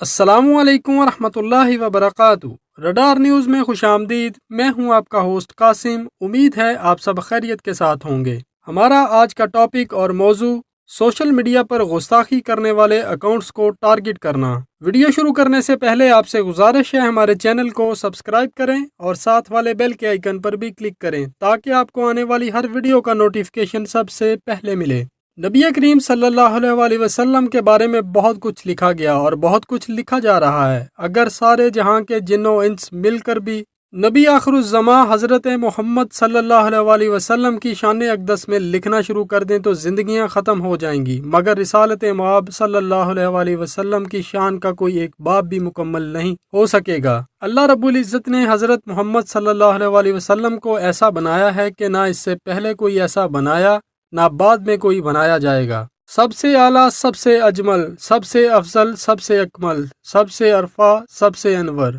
السلام علیکم ورحمۃ اللہ وبرکاتہ۔ رڈار نیوز میں خوش آمدید۔ میں ہوں آپ کا ہوسٹ قاسم۔ امید ہے آپ سب خیریت کے ساتھ ہوں گے۔ ہمارا آج کا ٹاپک اور موضوع سوشل میڈیا پر گستاخی کرنے والے اکاؤنٹس کو ٹارگٹ کرنا۔ ویڈیو شروع کرنے سے پہلے آپ سے گزارش ہے ہمارے چینل کو سبسکرائب کریں اور ساتھ والے بیل کے آئیکن پر بھی کلک کریں تاکہ آپ کو آنے والی ہر ویڈیو کا نوٹیفیکیشن سب سے پہلے ملے۔ نبی کریم صلی اللہ علیہ وسلم کے بارے میں بہت کچھ لکھا گیا اور بہت کچھ لکھا جا رہا ہے۔ اگر سارے جہاں کے جن و انس مل کر بھی نبی آخر الزماں حضرت محمد صلی اللہ علیہ وسلم کی شان اقدس میں لکھنا شروع کر دیں تو زندگیاں ختم ہو جائیں گی، مگر رسالت مآب صلی اللہ علیہ وسلم کی شان کا کوئی ایک باب بھی مکمل نہیں ہو سکے گا۔ اللہ رب العزت نے حضرت محمد صلی اللہ علیہ وسلم کو ایسا بنایا ہے کہ نہ اس سے پہلے کوئی ایسا بنایا نہ بعد میں کوئی بنایا جائے گا۔ سب سے اعلیٰ، سب سے اجمل، سب سے افضل، سب سے اکمل، سب سے ارفع، سب سے انور۔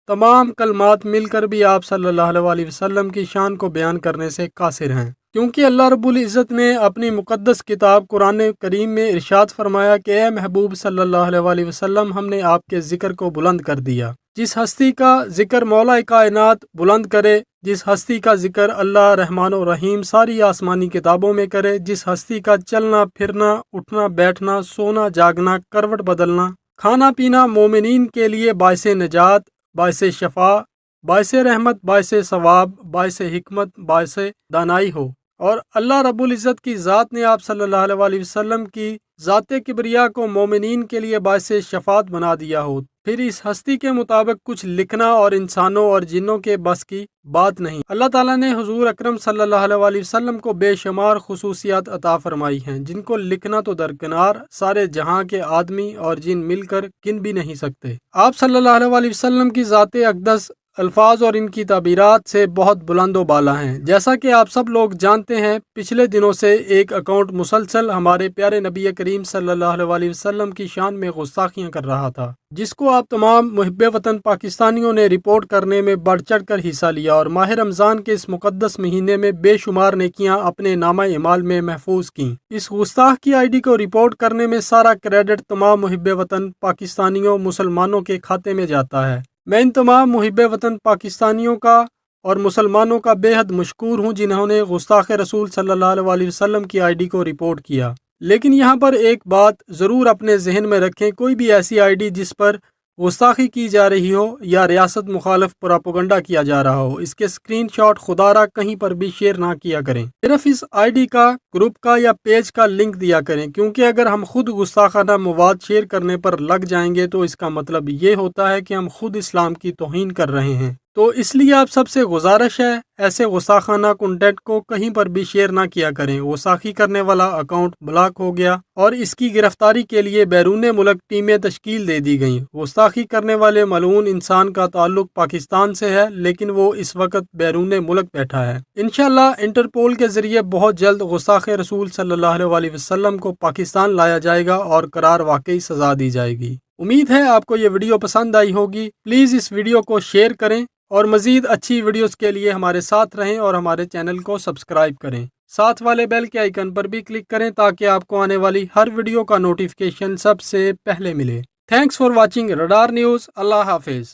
تمام کلمات مل کر بھی آپ صلی اللہ علیہ وسلم کی شان کو بیان کرنے سے قاصر ہیں، کیونکہ اللہ رب العزت نے اپنی مقدس کتاب قرآن کریم میں ارشاد فرمایا کہ اے محبوب صلی اللہ علیہ وسلم، ہم نے آپ کے ذکر کو بلند کر دیا۔ جس ہستی کا ذکر مولا کائنات بلند کرے، جس ہستی کا ذکر اللہ رحمان و رحیم ساری آسمانی کتابوں میں کرے، جس ہستی کا چلنا پھرنا، اٹھنا بیٹھنا، سونا جاگنا، کروٹ بدلنا، کھانا پینا مومنین کے لیے باعث نجات، باعث شفا، باعث رحمت، باعث ثواب، باعث حکمت، باعث دانائی ہو، اور اللہ رب العزت کی ذات نے آپ صلی اللہ علیہ وسلم کی ذات کبریا کو مومنین کے لیے باعث شفاعت بنا دیا ہو، پھر اس ہستی کے مطابق کچھ لکھنا اور انسانوں اور جنوں کے بس کی بات نہیں۔ اللہ تعالیٰ نے حضور اکرم صلی اللہ علیہ وسلم کو بے شمار خصوصیات عطا فرمائی ہیں جن کو لکھنا تو درکنار سارے جہاں کے آدمی اور جن مل کر گن بھی نہیں سکتے۔ آپ صلی اللہ علیہ وسلم کی ذات اقدس الفاظ اور ان کی تعبیرات سے بہت بلند و بالا ہیں۔ جیسا کہ آپ سب لوگ جانتے ہیں، پچھلے دنوں سے ایک اکاؤنٹ مسلسل ہمارے پیارے نبی کریم صلی اللہ علیہ وسلم کی شان میں گستاخیاں کر رہا تھا، جس کو آپ تمام محب وطن پاکستانیوں نے رپورٹ کرنے میں بڑھ چڑھ کر حصہ لیا اور ماہ رمضان کے اس مقدس مہینے میں بے شمار نیکیاں اپنے نامہ اعمال میں محفوظ کیں۔ اس گستاخ کی آئی ڈی کو رپورٹ کرنے میں سارا کریڈٹ تمام محب وطن پاکستانیوں مسلمانوں کے کھاتے میں جاتا ہے۔ میں ان تمام محب وطن پاکستانیوں کا اور مسلمانوں کا بے حد مشکور ہوں جنہوں نے گستاخ رسول صلی اللہ علیہ وسلم کی آئی ڈی کو رپورٹ کیا۔ لیکن یہاں پر ایک بات ضرور اپنے ذہن میں رکھیں، کوئی بھی ایسی آئی ڈی جس پر گستاخی کی جا رہی ہو یا ریاست مخالف پراپیگنڈا کیا جا رہا ہو، اس کے اسکرین شاٹ خدا را کہیں پر بھی شیئر نہ کیا کریں۔ صرف اس آئی ڈی کا، گروپ کا یا پیج کا لنک دیا کریں، کیونکہ اگر ہم خود گستاخانہ مواد شیئر کرنے پر لگ جائیں گے تو اس کا مطلب یہ ہوتا ہے کہ ہم خود اسلام کی توہین کر رہے ہیں۔ تو اس لیے آپ سب سے گزارش ہے ایسے گستاخانہ کنٹینٹ کو کہیں پر بھی شیئر نہ کیا کریں۔ گستاخی کرنے والا اکاؤنٹ بلاک ہو گیا اور اس کی گرفتاری کے لیے بیرون ملک ٹیمیں تشکیل دے دی گئیں۔ گستاخی کرنے والے ملعون انسان کا تعلق پاکستان سے ہے، لیکن وہ اس وقت بیرون ملک بیٹھا ہے۔ انشاءاللہ انٹرپول کے ذریعے بہت جلد گستاخ رسول صلی اللہ علیہ وسلم کو پاکستان لایا جائے گا اور قرار واقعی سزا دی جائے گی۔ امید ہے آپ کو یہ ویڈیو پسند آئی ہوگی۔ پلیز اس ویڈیو کو شیئر کریں اور مزید اچھی ویڈیوز کے لیے ہمارے ساتھ رہیں اور ہمارے چینل کو سبسکرائب کریں۔ ساتھ والے بیل کے آئیکن پر بھی کلک کریں تاکہ آپ کو آنے والی ہر ویڈیو کا نوٹیفیکیشن سب سے پہلے ملے۔ Thanks for watching Radar News. اللہ حافظ۔